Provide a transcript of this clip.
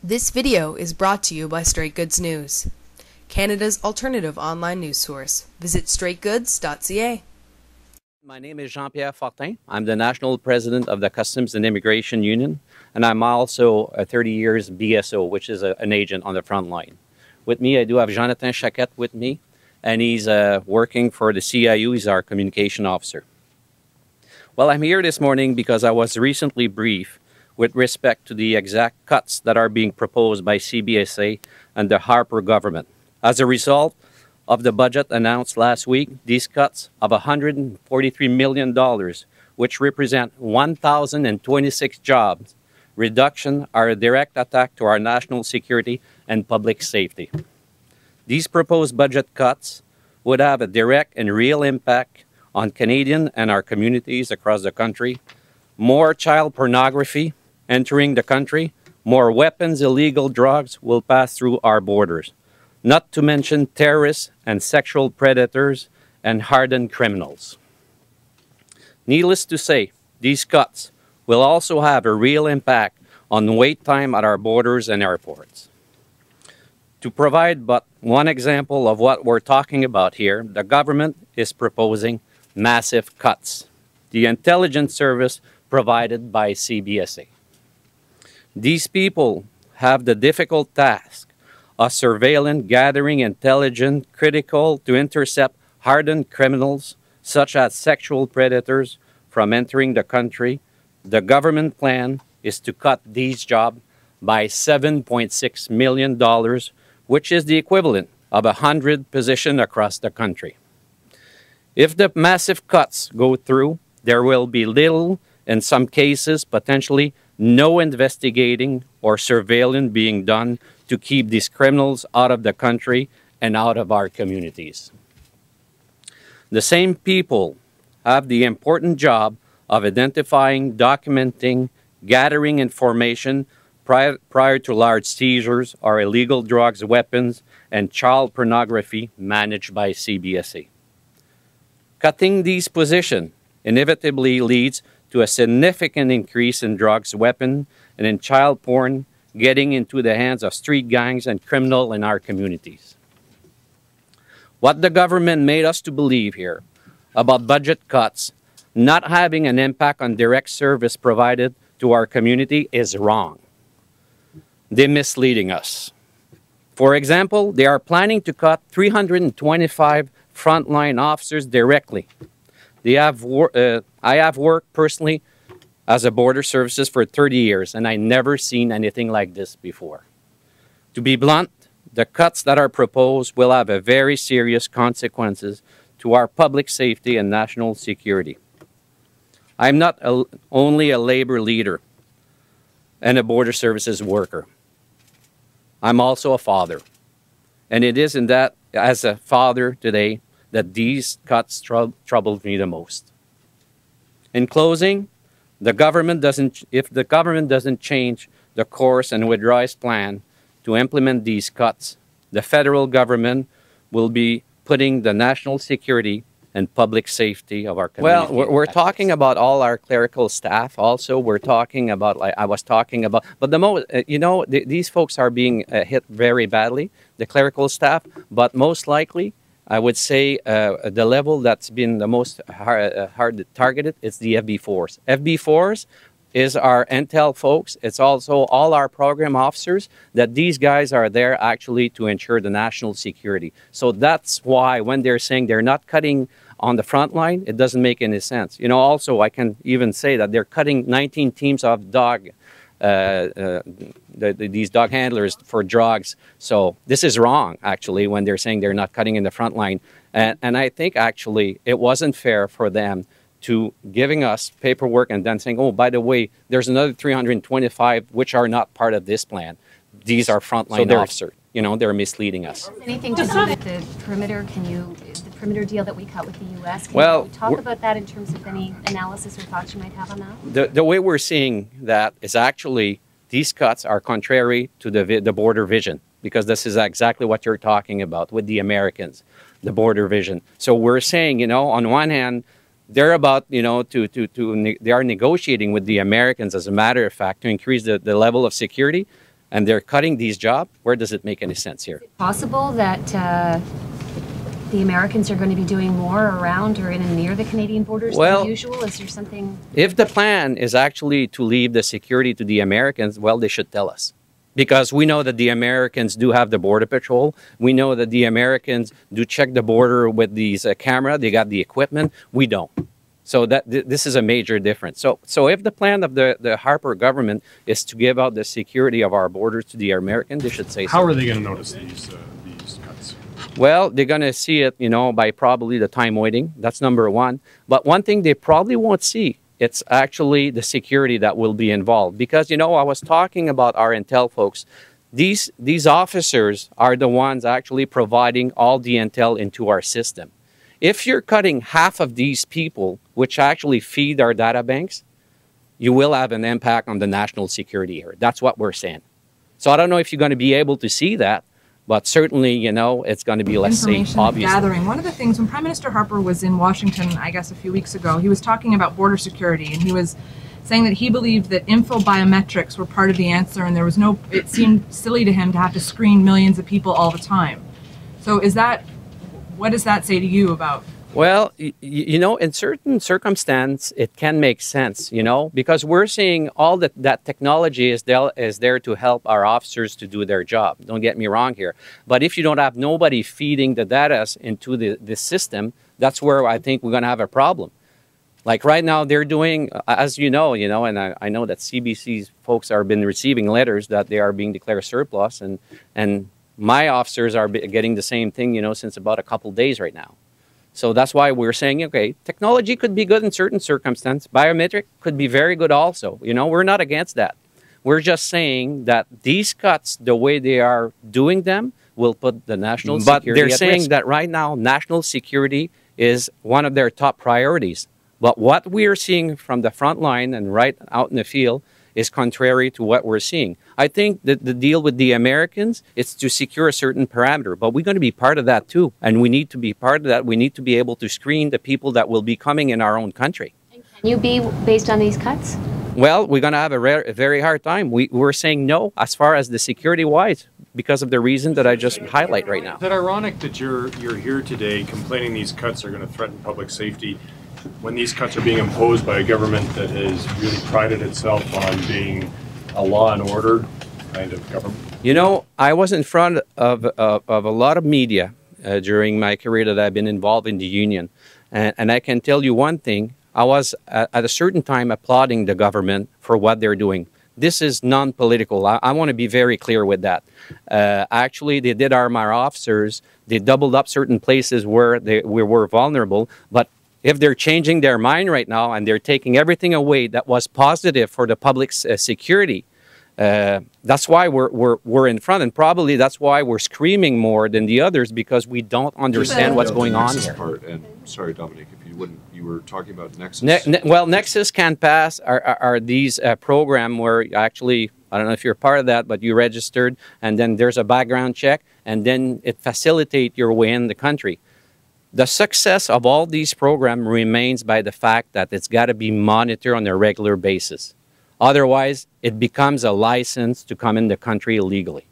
This video is brought to you by Straight Goods News, Canada's alternative online news source. Visit straightgoods.ca. My name is Pierre Fortin. I'm the National President of the Customs and Immigration Union, and I'm also a 30 years BSO, which is an agent on the front line. With me, I do have Jonathan Chaquette with me, and he's working for the CIU. He's our communication officer. Well, I'm here this morning because I was recently briefed with respect to the exact cuts that are being proposed by CBSA and the Harper government. As a result of the budget announced last week, these cuts of $143 million, which represent 1,026 jobs, reduction are a direct attack to our national security and public safety. These proposed budget cuts would have a direct and real impact on Canadians and our communities across the country. More child pornography entering the country, more weapons, illegal drugs will pass through our borders, not to mention terrorists and sexual predators and hardened criminals. Needless to say, these cuts will also have a real impact on wait time at our borders and airports. To provide but one example of what we're talking about here, the government is proposing massive cuts. The intelligence service provided by CBSA. These people have the difficult task of surveilling, gathering intelligence critical to intercept hardened criminals such as sexual predators from entering the country. The government plan is to cut these jobs by $7.6 million, which is the equivalent of 100 positions across the country. If the massive cuts go through, there will be little, in some cases, potentially no investigating or surveillance being done to keep these criminals out of the country and out of our communities. The same people have the important job of identifying, documenting, gathering information prior to large seizures or illegal drugs, weapons, and child pornography managed by CBSA. Cutting these positions inevitably leads to a significant increase in drugs, weapons, and in child porn getting into the hands of street gangs and criminals in our communities. What the government made us to believe here about budget cuts not having an impact on direct service provided to our community is wrong. They're misleading us. For example, they are planning to cut 325 frontline officers directly. I have worked personally as a border services for 30 years, and I never seen anything like this before. To be blunt, the cuts that are proposed will have a very serious consequences to our public safety and national security. I'm not only a labor leader and a border services worker. I'm also a father. And it is in that, as a father today, that these cuts troubled me the most. In closing, if the government doesn't change the course and withdraw its plan to implement these cuts, the federal government will be putting the national security and public safety of our community. Well, we're talking about all our clerical staff. Also, we're talking about, like I was talking about, but the most, these folks are being hit very badly, the clerical staff, but most likely, I would say the level that's been the most hard targeted is the FB4s. FB4s is our intel folks. It's also all our program officers, that these guys are there actually to ensure the national security. So that's why when they're saying they're not cutting on the front line, it doesn't make any sense. Also, I can even say that they're cutting 19 teams of these dog handlers for drugs. So this is wrong, actually, when they're saying they're not cutting in the front line. And I think, actually, it wasn't fair for them to giving us paperwork and then saying, oh, by the way, there's another 325 which are not part of this plan. These are frontline officers. They're misleading us. Anything to do with the perimeter? The perimeter deal that we cut with the U.S., can you talk about that in terms of any analysis or thoughts you might have on that? The way we're seeing that is actually these cuts are contrary to the border vision, because this is exactly what you're talking about with the Americans, the border vision. So we're saying, on one hand, they're about, they are negotiating with the Americans, as a matter of fact, to increase the level of security. and they're cutting these jobs, where does it make any sense here? Is it possible that the Americans are going to be doing more around or in and near the Canadian borders than usual? Is there something? If the plan is actually to leave the security to the Americans, well, they should tell us. Because we know that the Americans do have the border patrol. We know that the Americans do check the border with these camera. They got the equipment. We don't. So this is a major difference. So if the plan of the Harper government is to give out the security of our borders to the Americans, they should say so. How are they going to notice these cuts? Well, they're going to see it, by probably the time waiting. That's number one. But one thing they probably won't see, it's actually the security that will be involved. Because, I was talking about our intel folks. These officers are the ones actually providing all the intel into our system. If you're cutting half of these people, which actually feed our data banks, you will have an impact on the national security here. That's what we're saying. So I don't know if you're going to be able to see that, but certainly, it's going to be, let's say, obvious. Gathering. One of the things, when Prime Minister Harper was in Washington, I guess a few weeks ago, he was talking about border security, and he was saying that he believed that info biometrics were part of the answer, and it seemed silly to him to have to screen millions of people all the time. So what does that say to you about? Well, in certain circumstances, it can make sense, because we're seeing all that technology is there to help our officers to do their job. Don't get me wrong here. But if you don't have nobody feeding the data into the system, that's where I think we're going to have a problem. Like right now, they're doing, as you know, and I know that CBC's folks are been receiving letters that they are being declared surplus, and my officers are getting the same thing, since about a couple days right now. So that's why we're saying, okay, technology could be good in certain circumstances. Biometric could be very good also. We're not against that. We're just saying that these cuts, the way they are doing them, will put the national security at risk. But they're saying that right now, national security is one of their top priorities. But what we are seeing from the front line and right out in the field is contrary to what we're seeing. I think that the deal with the Americans is to secure a certain parameter, but we're going to be part of that too. And we need to be part of that. We need to be able to screen the people that will be coming in our own country. And can you be based on these cuts? Well, we're going to have a very hard time. We're saying no as far as the security-wise because of the reason that I just highlight right now. Is it ironic that you're here today complaining these cuts are going to threaten public safety when these cuts are being imposed by a government that has really prided itself on being a law and order kind of government? I was in front of a lot of media during my career that I've been involved in the union. And I can tell you one thing. I was at a certain time applauding the government for what they're doing. This is non-political. I want to be very clear with that. Actually, they did arm our officers. They doubled up certain places where we were vulnerable. But if they're changing their mind right now and they're taking everything away that was positive for the public's security, that's why we're in front, and probably that's why we're screaming more than the others, because we don't understand what's going on here. And sorry, Dominic, if you wouldn't, you were talking about Nexus. Well, Nexus Can Pass are these program where actually, I don't know if you're part of that, but you registered, and then there's a background check, and then it facilitates your way in the country. The success of all these programs remains by the fact that it's got to be monitored on a regular basis. Otherwise, it becomes a license to come in the country illegally.